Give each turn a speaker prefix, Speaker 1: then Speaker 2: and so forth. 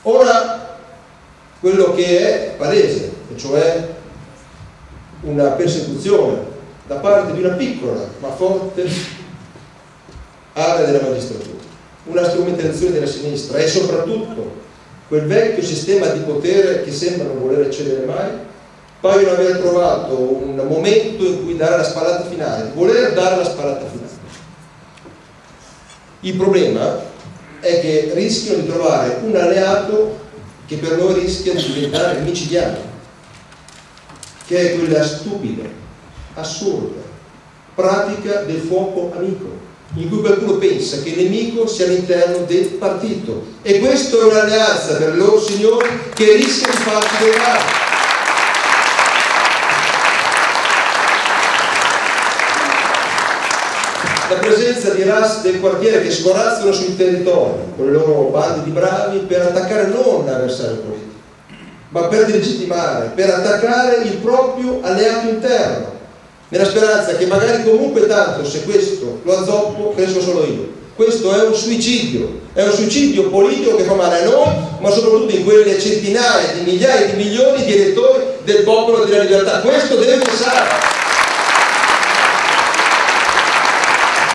Speaker 1: Ora, quello che è palese, e cioè una persecuzione da parte di una piccola ma forte area della magistratura, una strumentalizzazione della sinistra e soprattutto quel vecchio sistema di potere che sembra non voler eccedere mai, paiono aver trovato un momento in cui dare la spallata finale, voler dare la spallata finale. Il problema è che rischiano di trovare un alleato che per noi rischia di diventare micidiale, che è quella stupida, assurda pratica del fuoco amico, in cui qualcuno pensa che il nemico sia all'interno del partito, e questo è un'alleanza per loro signori che rischia di farci del male. La presenza di ras del quartiere che scorazzano sui territori con le loro bande di bravi per attaccare non l'avversario politico, ma per delegittimare, per attaccare il proprio alleato interno, nella speranza che magari comunque tanto, se questo lo azzoppo, cresco solo io. Questo è un suicidio politico che fa male a noi, ma soprattutto in quelle centinaia di migliaia di milioni di elettori del popolo della libertà. Questo deve cessare.